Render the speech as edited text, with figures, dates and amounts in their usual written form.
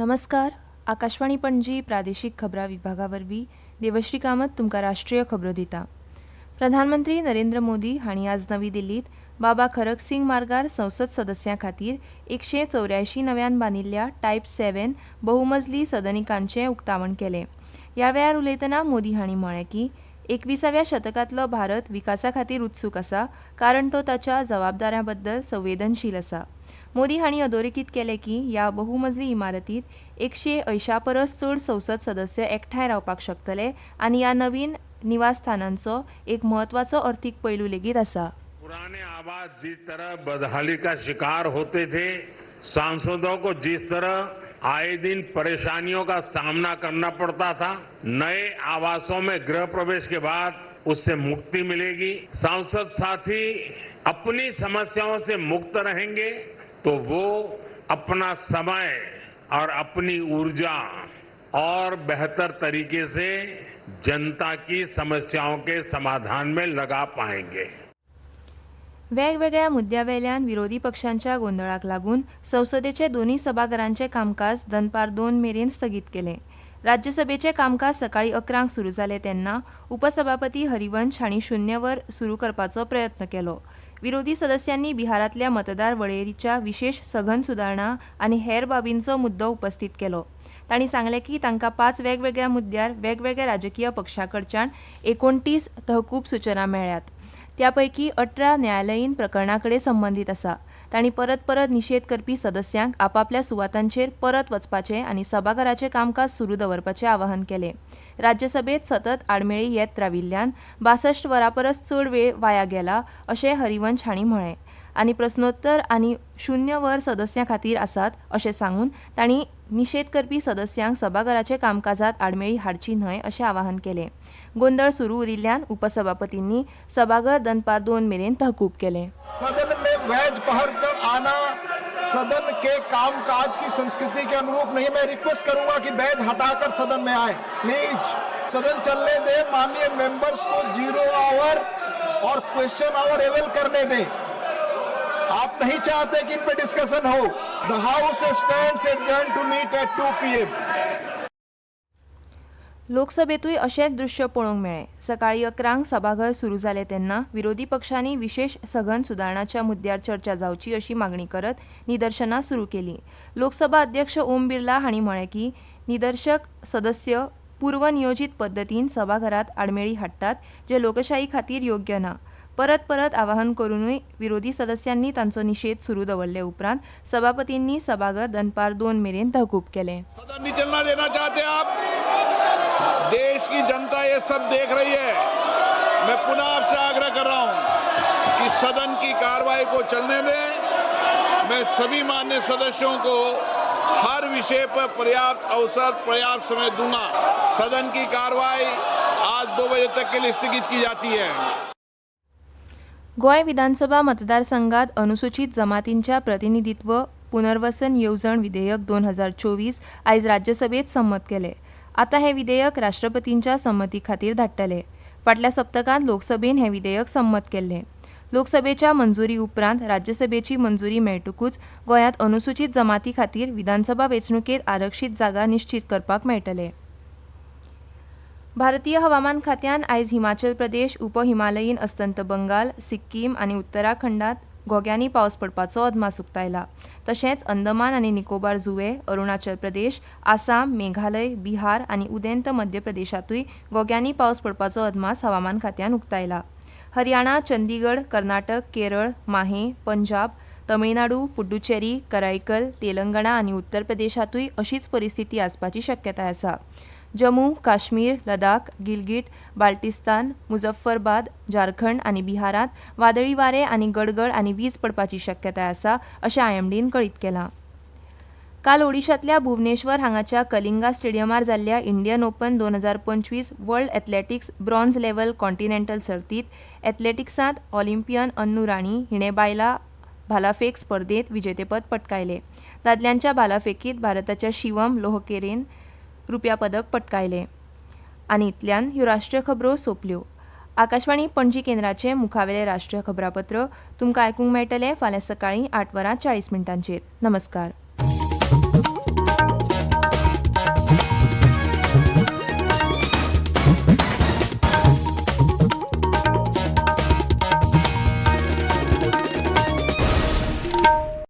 नमस्कार. आकाशवाणी पणजी प्रादेशिक खबरां विभागावरवीं देवश्री कामत तुमकां राष्ट्रीय खबरो दिता. प्रधानमंत्री नरेंद्र मोदी हांणी आज नवी दिल्लीत बाबा खरगसिंग मार्गार संसद सदस्यां खातीर 184 नव्यान बांदिल्ल्या टायप 7 बहुमजली सदनिकांचें उक्तावण केलें. ह्या वेळार उलयतना मोदी हांणी म्हळें की 21व्या शतकांतलो भारत विकासा खातीर उत्सूक आसा, कारण तो ताच्या जबाबदाऱ्यां बद्दल संवेदनशील आसा. मोदी हांणी अधोरेखीत केलें की ह्या बहुमजली इमारतींत 180 परस चड संसद सदस्य एकठांय रावपाक शकतले आनी ह्या नवीन निवासस्थानांचो एक म्हत्वाचो अर्थीक पैलू लेगीत आसा. पुराने आवास जिस तरह बदहाली का शिकार होते थे, सांसदों को जिस तरह आए दिन परेशानियों का सामना करना पड़ता था, नए आवासों में गृह प्रवेश के बाद उससे मुक्ति मिलेगी. सांसद साथी अपनी समस्याओं से मुक्त रहेंगे तो वो अपना समय और अपनी ऊर्जा और बेहतर तरीके से जनता की समस्याओं के समाधान में लगा पाएंगे. वेगवेगळ्या मुद्द्यावेल्यान विरोधी पक्षांच्या गोंधळाक लागून संसदेचे दोन्ही सभाघरांचे कामकाज दनपार 2 मेरेन स्थगीत केलें. राज्यसभेचे कामकाज सकाळी 11 सुरू जालें तेन्ना उपसभापती हरिवंश हांणी शून्य वर सुरू करपाचो प्रयत्न केलो. विरोधी सदस्यांनी बिहारांतल्या मतदार वळेरीच्या विशेष सघन सुदारणा आनी हेर बाबींचो मुद्दो उपस्थित केलो. तांणी सांगलें की तांकां 5 वेगवेगळ्या मुद्द्यार वेगवेगळ्या राजकीय पक्षांकडच्यान 29 तहकूब सूचना मेळ्ळ्यात. त्यापैकी 18 न्यायालयीन प्रकरणांकडेन संबंदीत आसा. तांणी परत निशेध करपी सदस्यांक आपापल्या सुवातांचेर परत वचपाचें आनी सभाघराचें कामकाज सुरू दवरपाचें आवाहन केलें. राज्यसभेत सतत आडमेळी येत राविल्ल्यान 62 वरां परस चड वेळ वाया गेला अशें हरिवंश हांणी म्हळें आनी प्रस्नोत्तर आनी शून्य वर सदस्यां खातीर आसात अशें सांगून तांणी निशेध करपी सदस्यांक सभाघराचे कामकाजात आडमेळी हाडची न्हय अशें आवाहन केलें. गोंधळ सुरू उरिल्ल्यान उपसभापतींनी सभाघर दनपार 2 मेरेन तहकूब केलें. सदन में वैज पहर कर आना सदन के कामकाज की संस्कृति के अनुरूप नहीं. मैं रिक्वेस्ट करूंगा कि बैग हटाकर सदन में आए प्लीज. सदन चलने दे. माननीय मेंबर्स को 0 आवर और क्वेश्चन आवर अवेल करने दें. आप नहीं चाहते कि इन पे डिस्कशन हो. The house stands adjourn to meet at 2 PM. लोकसभेतूय अशेंच दृश्य पळोवंक मेळ्ळें. सकाळी 11 सभाघर सुरू जालें तेन्ना विरोधी पक्षांनी विशेष सघन सुदारणाच्या मुद्द्यार चर्चा जावची अशी मागणी करत निदर्शनां सुरू केलीं. लोकसभा अध्यक्ष ओम बिर्ला हांणी म्हळें की निदर्शक सदस्य पूर्वनियोजीत पद्दतीन सभाघरांत आडमेळी हाडटात, जे लोकशाही खातीर योग्य ना. परत आवाहन करूनय विरोधी सदस्यांनी तांचो निशेध सुरू दवरले उपरांत सभापतींनी सभाघर दनपार 2 मेरेन तहकूब केलें. सदन नहीं चलना देना चाहते आप? देश की जनता ये सब देख रही है. मैं पुनः आपसे आग्रह कर रहा हूं कि सदन की कार्रवाई को चलने दें. मैं सभी माननीय सदस्यों को हर विषय पर पर्याप्त अवसर, पर्याप्त समय दूंगा. सदन की कार्रवाई आज 2 बजे तक के लिए स्थगित की जाती है. गोंय विधानसभा मतदारसंघात अनुसूचित जमातींच्या प्रतिनिधित्व पुनर्वसन येवजण विधेयक 2024 आयज राज्यसभेत संमत केलें. आतां हें विधेयक राष्ट्रपतींच्या संमती खातीर धाडटले. फाटल्या सप्तकांत लोकसभेन हें विधेयक संमत केल्लें. लोकसभेच्या मंजुरी उपरांत राज्यसभेची मंजुरी मेळटकूच गोंयांत अनुसूचित जमाती खातीर विधानसभा वेंचणुकेंत आरक्षीत जागा निश्चित करपाक मेळटले. भारतीय हवामान खात्यान आयज हिमाचल प्रदेश, उपहिमालयीन अस्तंत बंगाल, सिक्कीम आनी उत्तराखंडात घोग्यांनी पावस पडपाचो अदमास उक्तायला. तशेंच अंदमान आनी निकोबार जुंवे, अरुणाचल प्रदेश, आसाम, मेघालय, बिहार आनी उदेंत मध्य प्रदेशातूय घोग्यांनी पावस पडपाचो अदमास हवामान खात्यान उक्तायला. हरियाणा, चंदीगड, कर्नाटक, केरळ, माहे, पंजाब, तमिळनाडू, पुडुचेरी, कराईकल, तेलंगणा आनी उत्तर प्रदेशातूय अशीच परिस्थिती आसपाची शक्यताय आसा. जम्मू, काश्मीर, लडाख, गिलगिट, बाल्टिस्तान, मुझफ्फराबाद, झारखंड आनी बिहारांत वादळी वारे आनी गडगड आनी वीज पडपाची शक्यताय आसा अशें IMDन कळीत केलां. काल ओडिशांतल्या भुवनेश्वर हांगाच्या कलिंगा स्टेडियमार जाल्ल्या Indian open 2025 world athletics bronze level continental सर्तींत एथलेटिक्सांत ऑलिंपियन अन्नू राणी हिणें बायलां भालाफेक स्पर्धेंत विजेतेपद पटकायलें. दादल्यांच्या भालाफेकीत भारताच्या शिवम लोहकेरेन रुप्या पदक पटकायलें. आनी इतल्यान ह्यो राष्ट्रीय खबरो सोंपल्यो. आकाशवाणी पणजी केंद्राचे मुखावेले राष्ट्रीय खबरापत्र तुमकां आयकूंक मेळटलें फाल्यां सकाळीं 8:40 नमस्कार.